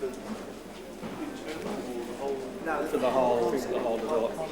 No, for the whole development.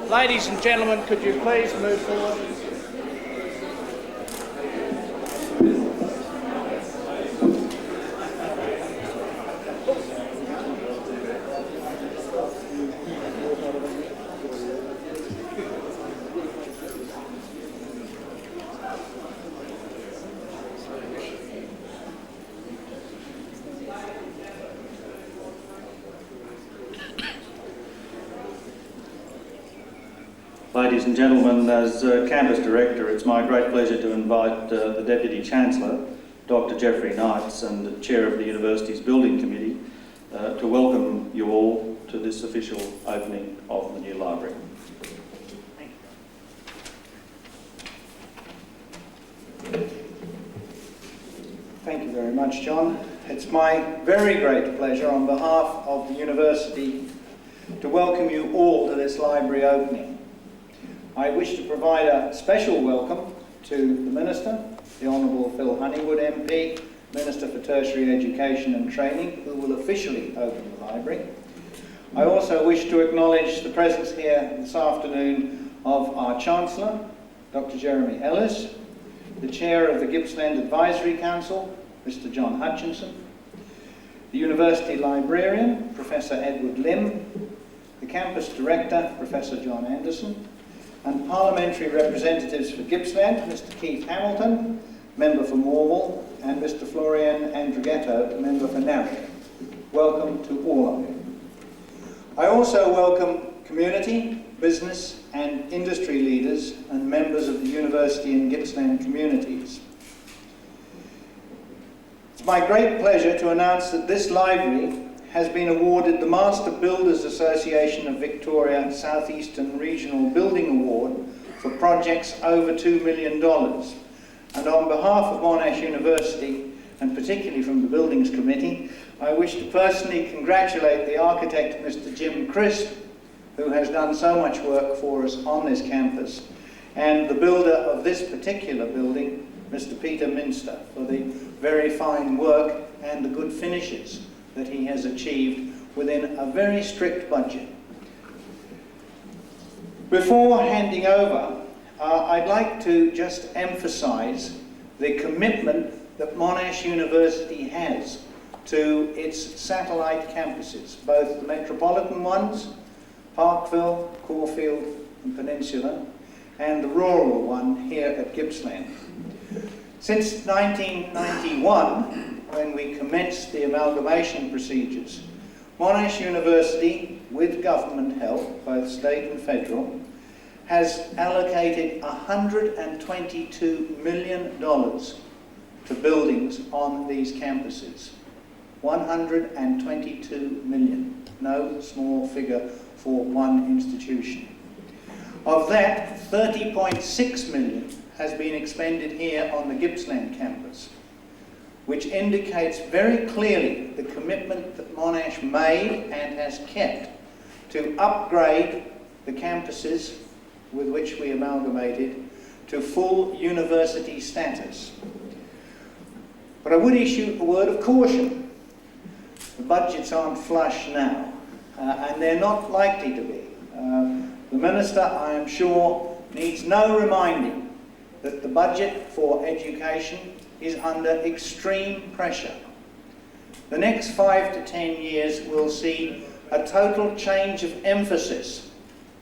Ladies and gentlemen, could you please move forward? Ladies and gentlemen, as Campus Director, it's my great pleasure to invite the Deputy Chancellor, Dr. Geoffrey Knights, and the Chair of the University's Building Committee to welcome you all to this official opening of the new library. Thank you very much, John. It's my very great pleasure on behalf of the University to welcome you all to this library opening. I wish to provide a special welcome to the Minister, the Honourable Phil Honeywood MP, Minister for Tertiary Education and Training, who will officially open the library. I also wish to acknowledge the presence here this afternoon of our Chancellor, Dr. Jeremy Ellis, the Chair of the Gippsland Advisory Council, Mr. John Hutchinson, the University Librarian, Professor Edward Lim, the Campus Director, Professor John Anderson, and parliamentary representatives for Gippsland, Mr. Keith Hamilton, member for Morwell, and Mr. Florian Andrighetto, member for Narrabeen. Welcome to all of you. I also welcome community, business and industry leaders and members of the University and Gippsland communities. It's my great pleasure to announce that this library has been awarded the Master Builders Association of Victoria South Eastern Regional Building Award for projects over $2 million. And on behalf of Monash University, and particularly from the Buildings Committee, I wish to personally congratulate the architect, Mr. Jim Crisp, who has done so much work for us on this campus, and the builder of this particular building, Mr. Peter Minster, for the very fine work and the good finishes that he has achieved within a very strict budget. Before handing over, I'd like to just emphasise the commitment that Monash University has to its satellite campuses, both the metropolitan ones, Parkville, Caulfield and Peninsula, and the rural one here at Gippsland. Since 1991, when we commenced the amalgamation procedures, Monash University, with government help, both state and federal, has allocated $122 million to buildings on these campuses. 122 million, no small figure for one institution. Of that, 30.6 million has been expended here on the Gippsland campus, which indicates very clearly the commitment that Monash made and has kept to upgrade the campuses with which we amalgamated to full university status. But I would issue a word of caution. The budgets aren't flush now, and they're not likely to be. The Minister, I am sure, needs no reminding that the budget for education is under extreme pressure. the next 5 to 10 years will see a total change of emphasis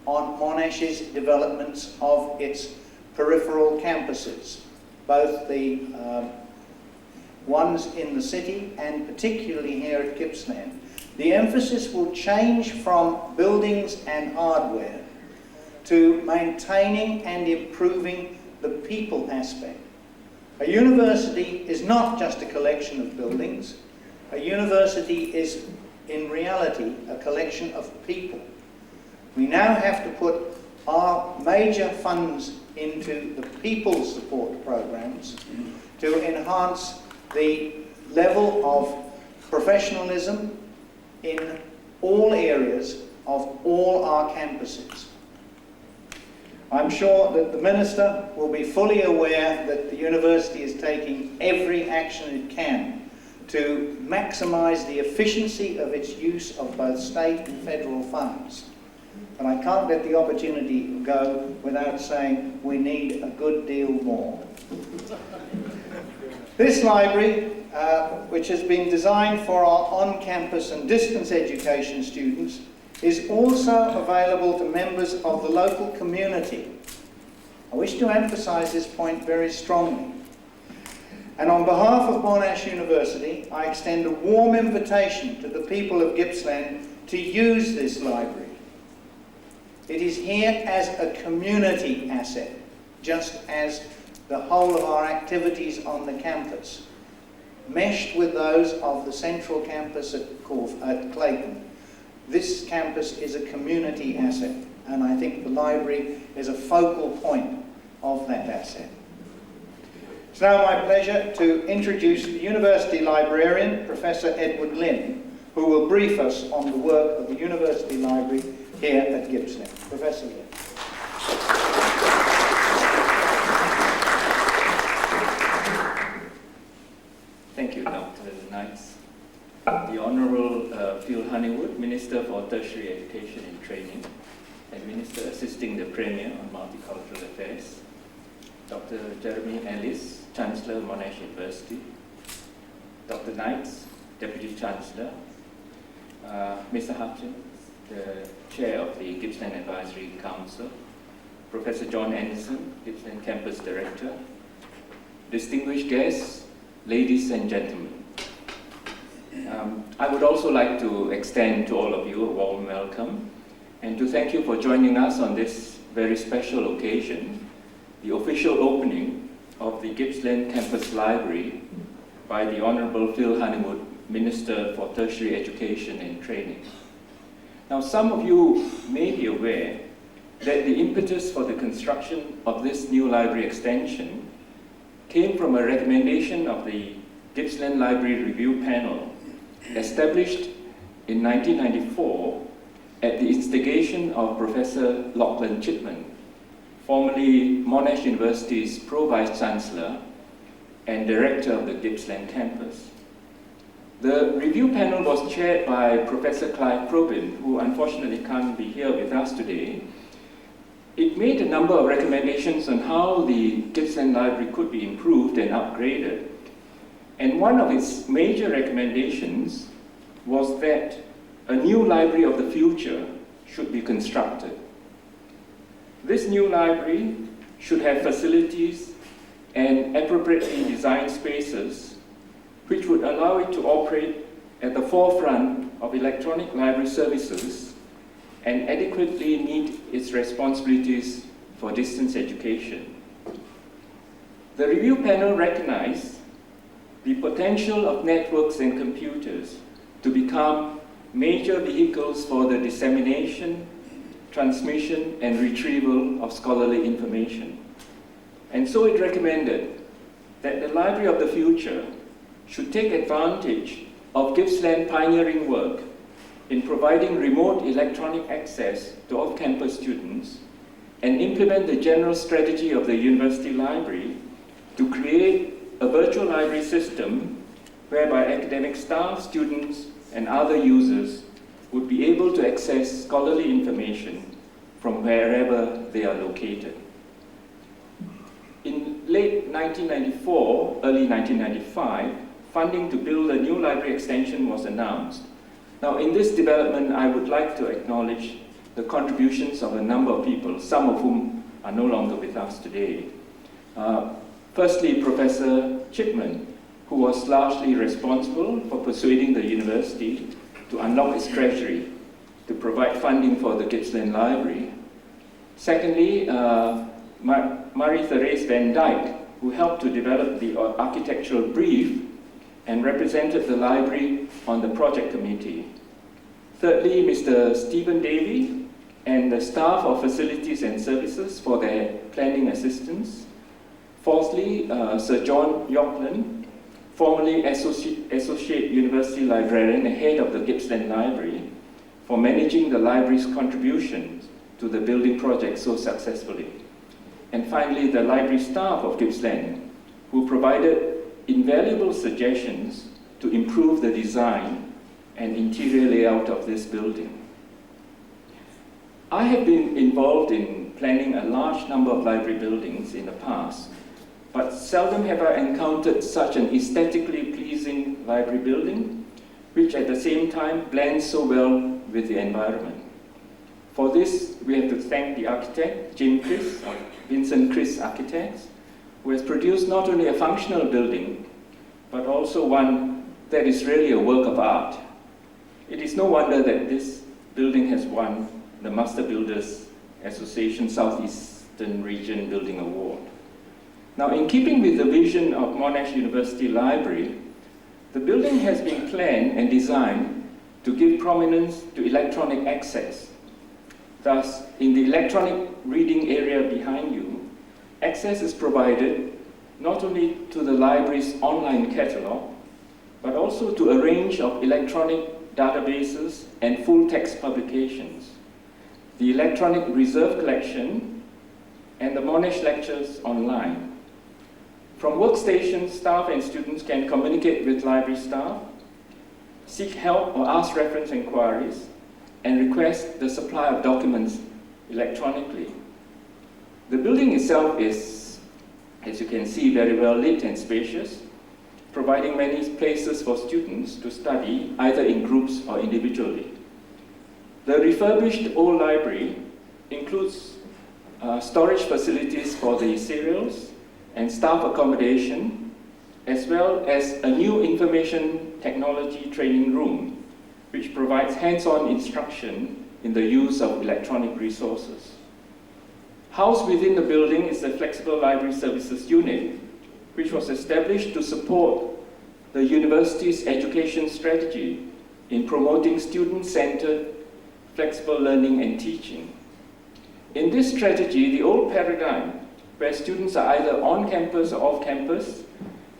on Monash's developments of its peripheral campuses, both the ones in the city and particularly here at Gippsland. The emphasis will change from buildings and hardware to maintaining and improving the people aspect. A university is not just a collection of buildings. A university is, in reality, a collection of people. We now have to put our major funds into the people support programs to enhance the level of professionalism in all areas of all our campuses. I'm sure that the Minister will be fully aware that the university is taking every action it can to maximise the efficiency of its use of both state and federal funds. But I can't let the opportunity go without saying we need a good deal more. This library, which has been designed for our on-campus and distance education students, is also available to members of the local community. I wish to emphasise this point very strongly. And on behalf of Monash University, I extend a warm invitation to the people of Gippsland to use this library. It is here as a community asset, just as the whole of our activities on the campus, meshed with those of the central campus at Clayton. This campus is a community asset, and I think the library is a focal point of that asset. It's now my pleasure to introduce the University Librarian, Professor Edward Lynn, who will brief us on the work of the University Library here at Gippsland. Professor Lynn. Thank you, Dr. Knights. The Honourable Phil Honeywood, Minister for Tertiary Education and Training, and Minister assisting the Premier on Multicultural Affairs, Dr. Jeremy Ellis, Chancellor, Monash University, Dr. Knights, Deputy Chancellor, Mr. Hutchins, the Chair of the Gippsland Advisory Council, Professor John Anderson, Gippsland Campus Director, distinguished guests, ladies and gentlemen. I would also like to extend to all of you a warm welcome and to thank you for joining us on this very special occasion, the official opening of the Gippsland Campus Library by the Honourable Phil Honeywood, Minister for Tertiary Education and Training. Now, some of you may be aware that the impetus for the construction of this new library extension came from a recommendation of the Gippsland Library Review Panel established in 1994 at the instigation of Professor Lachlan Chipman, formerly Monash University's Pro-Vice Chancellor and Director of the Gippsland campus. The review panel was chaired by Professor Clive Probin, who unfortunately can't be here with us today. It made a number of recommendations on how the Gippsland Library could be improved and upgraded. And one of its major recommendations was that a new library of the future should be constructed. This new library should have facilities and appropriately designed spaces which would allow it to operate at the forefront of electronic library services and adequately meet its responsibilities for distance education. The review panel recognized the potential of networks and computers to become major vehicles for the dissemination, transmission, and retrieval of scholarly information. And so it recommended that the Library of the Future should take advantage of Gippsland pioneering work in providing remote electronic access to off-campus students and implement the general strategy of the University Library to create a virtual library system whereby academic staff, students, and other users would be able to access scholarly information from wherever they are located. In late 1994, early 1995, funding to build a new library extension was announced. Now, in this development, I would like to acknowledge the contributions of a number of people, some of whom are no longer with us today. Firstly, Professor Chipman, who was largely responsible for persuading the university to unlock its treasury to provide funding for the Gippsland Library. Secondly, Marie-Therese van Dyck, who helped to develop the architectural brief and represented the library on the project committee. Thirdly, Mr. Stephen Davey and the staff of Facilities and Services for their planning assistance. Fourthly, Sir John Yockland, formerly Associate University Librarian and head of the Gippsland Library, for managing the library's contributions to the building project so successfully. And finally, the library staff of Gippsland, who provided invaluable suggestions to improve the design and interior layout of this building. I have been involved in planning a large number of library buildings in the past, but seldom have I encountered such an aesthetically pleasing library building, which at the same time blends so well with the environment. For this, we have to thank the architect, Jim Chris, of Vincent Chris Architects, who has produced not only a functional building, but also one that is really a work of art. It is no wonder that this building has won the Master Builders Association Southeastern Region Building Award. Now, in keeping with the vision of Monash University Library, the building has been planned and designed to give prominence to electronic access. Thus, in the electronic reading area behind you, access is provided not only to the library's online catalog, but also to a range of electronic databases and full-text publications, the electronic reserve collection, and the Monash lectures online. From workstations, staff and students can communicate with library staff, seek help or ask reference inquiries, and request the supply of documents electronically. The building itself is, as you can see, very well lit and spacious, providing many places for students to study, either in groups or individually. The refurbished old library includes storage facilities for the serials and staff accommodation, as well as a new information technology training room, which provides hands-on instruction in the use of electronic resources. Housed within the building is the Flexible Library Services Unit, which was established to support the university's education strategy in promoting student-centered flexible learning and teaching. In this strategy, the old paradigm, where students are either on campus or off campus,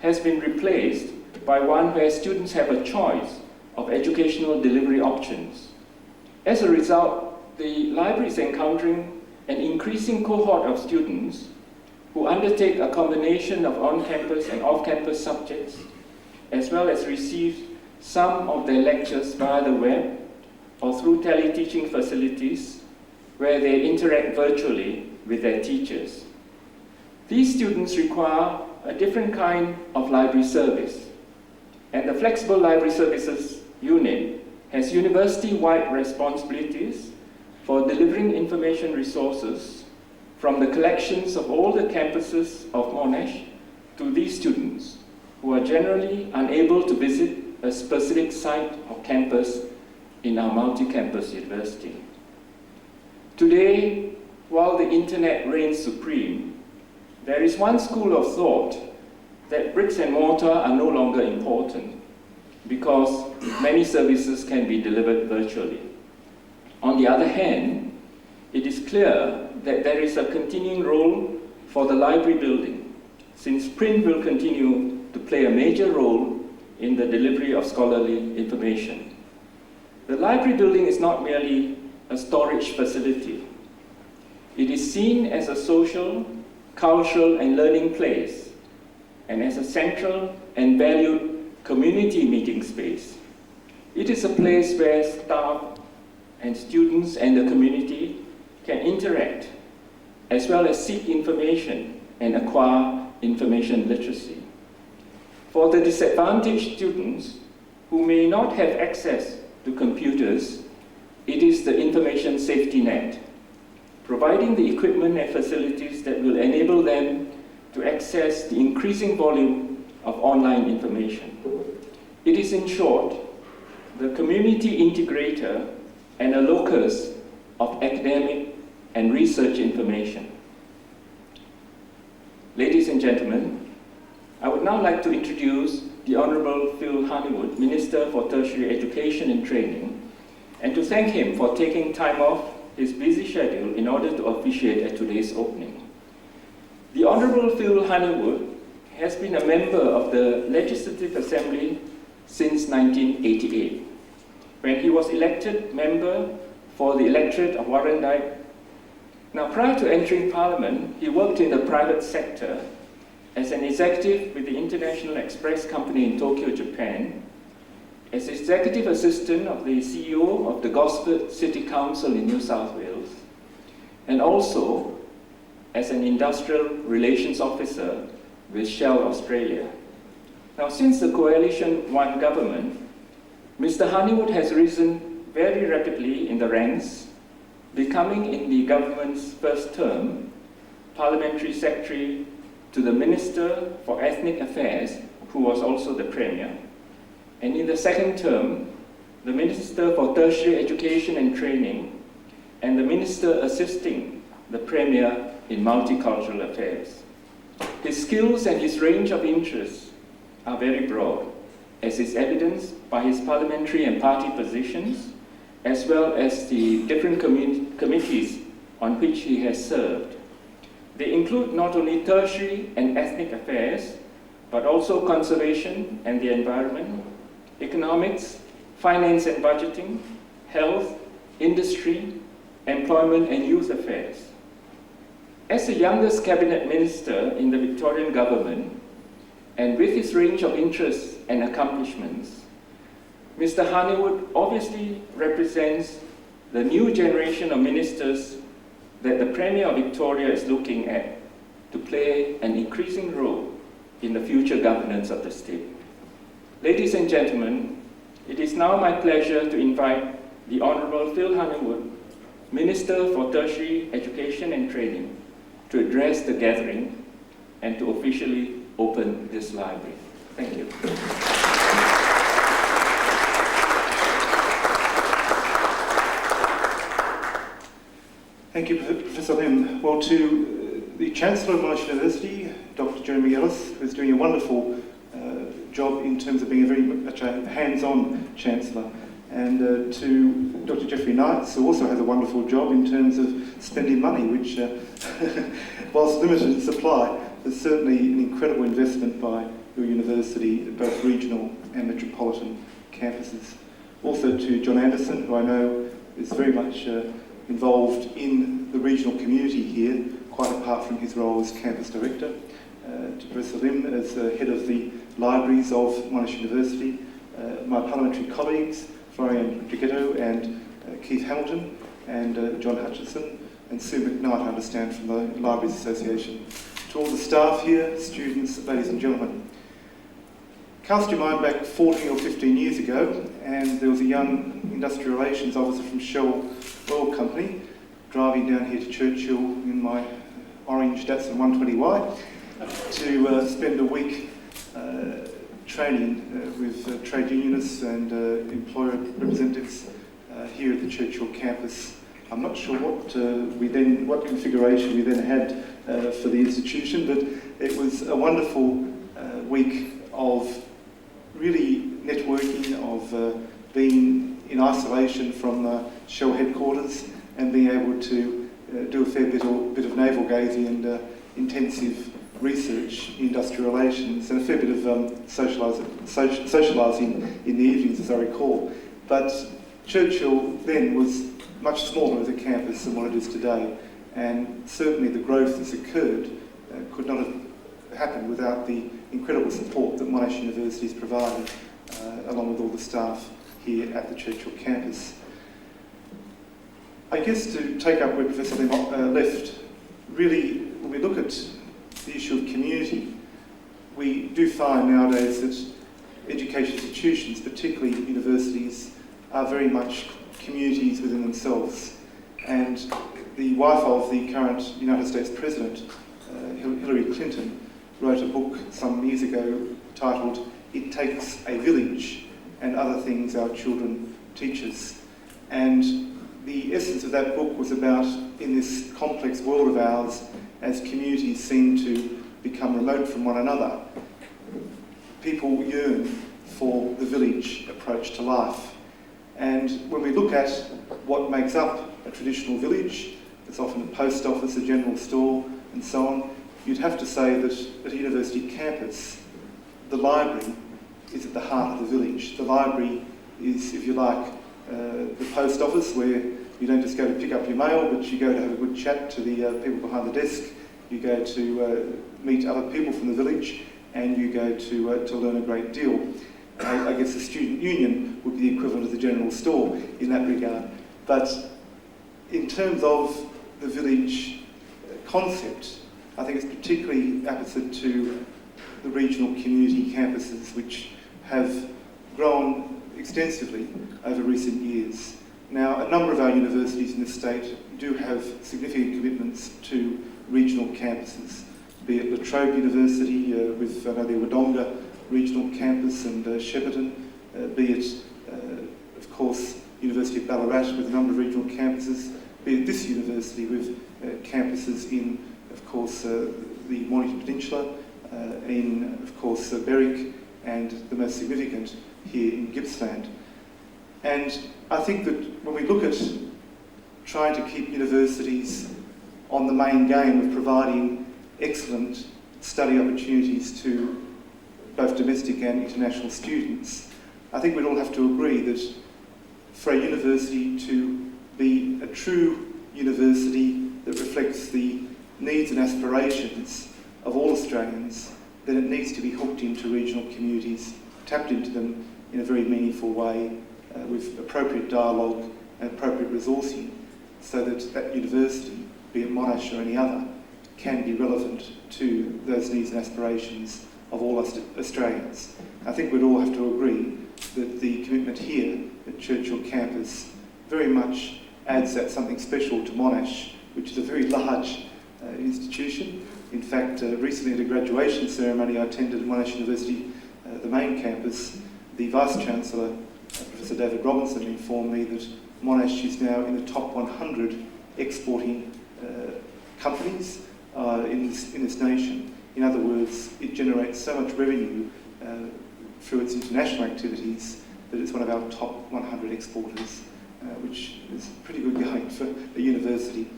has been replaced by one where students have a choice of educational delivery options. As a result, the library is encountering an increasing cohort of students who undertake a combination of on-campus and off-campus subjects, as well as receive some of their lectures via the web or through teleteaching facilities where they interact virtually with their teachers. These students require a different kind of library service, and the Flexible Library Services Unit has university-wide responsibilities for delivering information resources from the collections of all the campuses of Monash to these students who are generally unable to visit a specific site or campus in our multi-campus university. Today, while the internet reigns supreme, there is one school of thought that bricks and mortar are no longer important because many services can be delivered virtually. On the other hand, it is clear that there is a continuing role for the library building, since print will continue to play a major role in the delivery of scholarly information. The library building is not merely a storage facility. It is seen as a social, cultural, and learning place, and as a central and valued community meeting space. It is a place where staff and students and the community can interact, as well as seek information and acquire information literacy. For the disadvantaged students who may not have access to computers, it is the information safety net, providing the equipment and facilities that will enable them to access the increasing volume of online information. It is, in short, the community integrator and a locus of academic and research information. Ladies and gentlemen, I would now like to introduce the Honourable Phil Honeywood, Minister for Tertiary Education and Training, and to thank him for taking time off his busy schedule in order to officiate at today's opening. The Honourable Phil Honeywood has been a member of the Legislative Assembly since 1988, when he was elected member for the electorate of Warrandyte. Now, prior to entering Parliament, he worked in the private sector as an executive with the International Express Company in Tokyo, Japan, as executive assistant of the CEO of the Gosford City Council in New South Wales, and also as an industrial relations officer with Shell Australia. Now, since the Coalition One government, Mr. Honeywood has risen very rapidly in the ranks, becoming in the government's first term Parliamentary Secretary to the Minister for Ethnic Affairs, who was also the Premier, and in the second term, the Minister for Tertiary Education and Training, and the Minister assisting the Premier in Multicultural Affairs. His skills and his range of interests are very broad, as is evidenced by his parliamentary and party positions, as well as the different committees on which he has served. They include not only tertiary and ethnic affairs, but also conservation and the environment, economics, finance and budgeting, health, industry, employment and youth affairs. As the youngest cabinet minister in the Victorian government, and with his range of interests and accomplishments, Mr. Honeywood obviously represents the new generation of ministers that the Premier of Victoria is looking at to play an increasing role in the future governance of the state. Ladies and gentlemen, it is now my pleasure to invite the Honourable Phil Honeywood, Minister for Tertiary Education and Training, to address the gathering and to officially open this library. Thank you. Thank you, Professor Lim. Well, to the Chancellor of Monash University, Dr. Jeremy Ellis, who's doing a wonderful job in terms of being a very much a hands-on Chancellor, and to Dr. Jeffrey Knights, who also has a wonderful job in terms of spending money, which, whilst limited in supply, is certainly an incredible investment by your university, both regional and metropolitan campuses. Also to John Anderson, who I know is very much involved in the regional community here, quite apart from his role as campus director. To Professor Lim as head of the libraries of Monash University, my parliamentary colleagues, Florian Drighetto and Keith Hamilton, and John Hutchinson, and Sue McKnight, I understand, from the Libraries Association. To all the staff here, students, ladies and gentlemen. Cast your mind back 14 or 15 years ago, and there was a young industrial relations officer from Shell Oil Company driving down here to Churchill in my orange Datsun 120Y to spend a week training with trade unionists and employer representatives here at the Churchill campus. I'm not sure what configuration we then had for the institution, but it was a wonderful week of really networking, of being in isolation from Shell headquarters and being able to do a fair bit of navel gazing and intensive research in industrial relations, and a fair bit of socialising in the evenings, as I recall. But Churchill then was much smaller as a campus than what it is today, and certainly the growth that's occurred could not have happened without the incredible support that Monash University has provided, along with all the staff here at the Churchill campus. I guess to take up where Professor Lim left, really, when we look at the issue of community, we do find nowadays that education institutions, particularly universities, are very much communities within themselves. And the wife of the current United States President, Hillary Clinton, wrote a book some years ago titled "It Takes a Village and Other Things Our Children Teach Us." And the essence of that book was about, in this complex world of ours, as communities seem to become remote from one another, people yearn for the village approach to life. And when we look at what makes up a traditional village, it's often a post office, a general store, and so on, you'd have to say that at a university campus, the library is at the heart of the village. The library is, if you like, the post office, where you don't just go to pick up your mail, but you go to have a good chat to the people behind the desk. You go to meet other people from the village, and you go to learn a great deal. I guess the student union would be the equivalent of the general store in that regard. But in terms of the village concept, I think it's particularly apposite to the regional community campuses, which have grown extensively over recent years. Now, a number of our universities in the state do have significant commitments to regional campuses, be it La Trobe University with the Wodonga Regional Campus and Shepparton, be it, of course, University of Ballarat with a number of regional campuses, be it this university with campuses in, of course, the Mornington Peninsula, in, of course, Berwick, and the most significant here in Gippsland. And I think that when we look at trying to keep universities on the main game of providing excellent study opportunities to both domestic and international students, I think we'd all have to agree that for a university to be a true university that reflects the needs and aspirations of all Australians, then it needs to be hooked into regional communities, tapped into them in a very meaningful way, with appropriate dialogue and appropriate resourcing, so that that university, be it Monash or any other, can be relevant to those needs and aspirations of all Australians. I think we'd all have to agree that the commitment here at Churchill campus very much adds that something special to Monash, which is a very large institution. In fact, recently at a graduation ceremony I attended at Monash University, the main campus, the Vice-Chancellor, Professor David Robinson, informed me that Monash is now in the top 100 exporting companies in this nation. In other words, it generates so much revenue through its international activities that it's one of our top 100 exporters, which is pretty good going for a university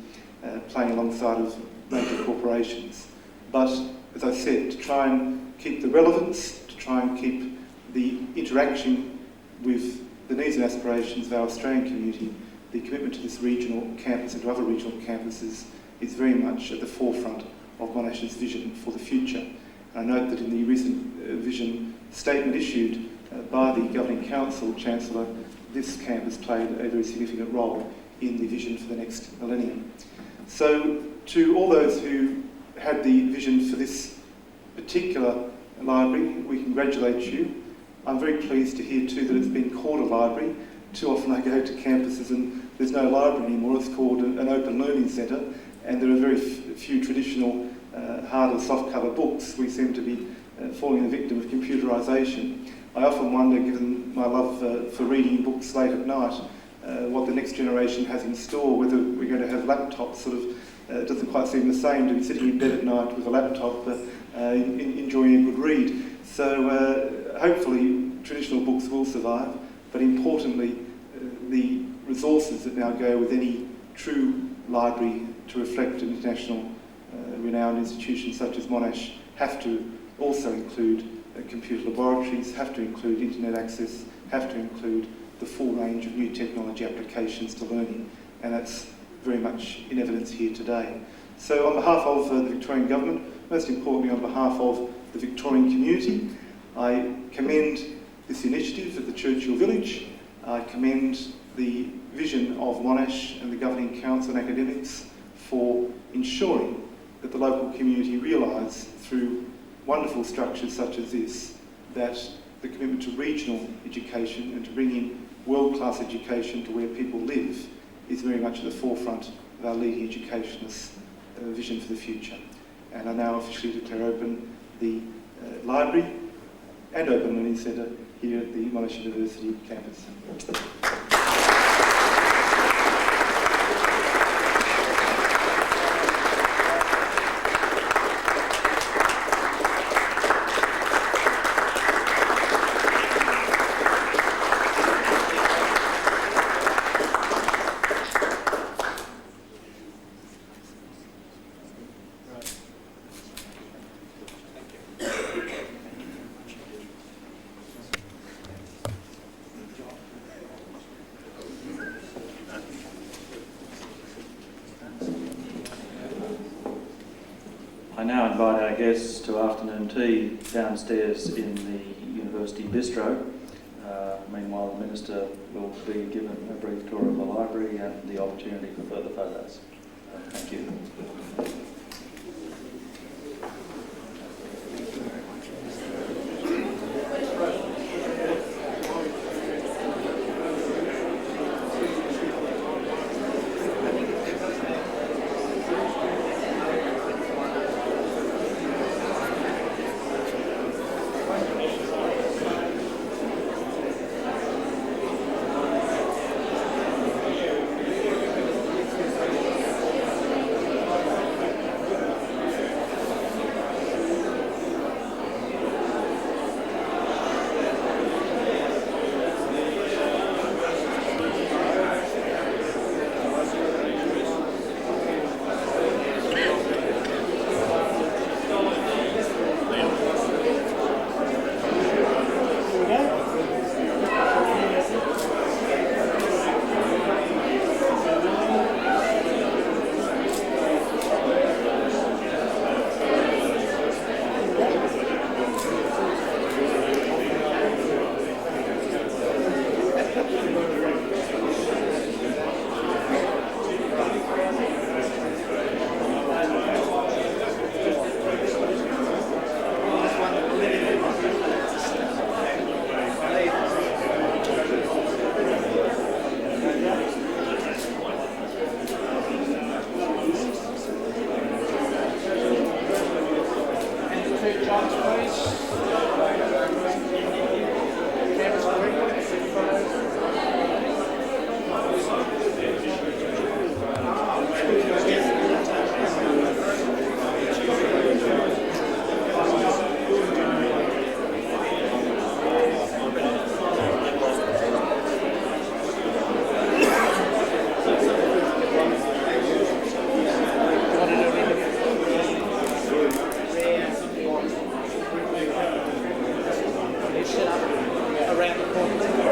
playing alongside of major corporations. But, as I said, to try and keep the relevance, to try and keep the interaction with the needs and aspirations of our Australian community, the commitment to this regional campus and to other regional campuses is very much at the forefront of Monash's vision for the future. And I note that in the recent vision statement issued by the Governing Council Chancellor, this campus played a very significant role in the vision for the next millennium. So to all those who had the vision for this particular library, we congratulate you. I'm very pleased to hear too that it's been called a library. Too often I go to campuses and there's no library anymore, it's called an open learning centre, and there are very few traditional hard or soft cover books. We seem to be falling the victim of computerisation. I often wonder, given my love for reading books late at night, what the next generation has in store, whether we're going to have laptops. Sort of, it doesn't quite seem the same to be sitting in bed at night with a laptop enjoying a good read. So hopefully traditional books will survive, but importantly the resources that now go with any true library to reflect an international renowned institution such as Monash have to also include computer laboratories, have to include internet access, have to include the full range of new technology applications to learning, and that's very much in evidence here today. So on behalf of the Victorian Government, most importantly on behalf of the Victorian community, I commend this initiative at the Churchill Village. I commend the vision of Monash and the Governing Council and academics for ensuring that the local community realise through wonderful structures such as this, that the commitment to regional education and to bring in world-class education to where people live is very much at the forefront of our leading educationists' vision for the future. And I now officially declare open the library and Open Learning Centre here at the Monash University campus. I now invite our guests to afternoon tea downstairs in the University Bistro. Meanwhile, the Minister will be given a brief tour of the library and the opportunity for further photos. Thank you. Around the corner.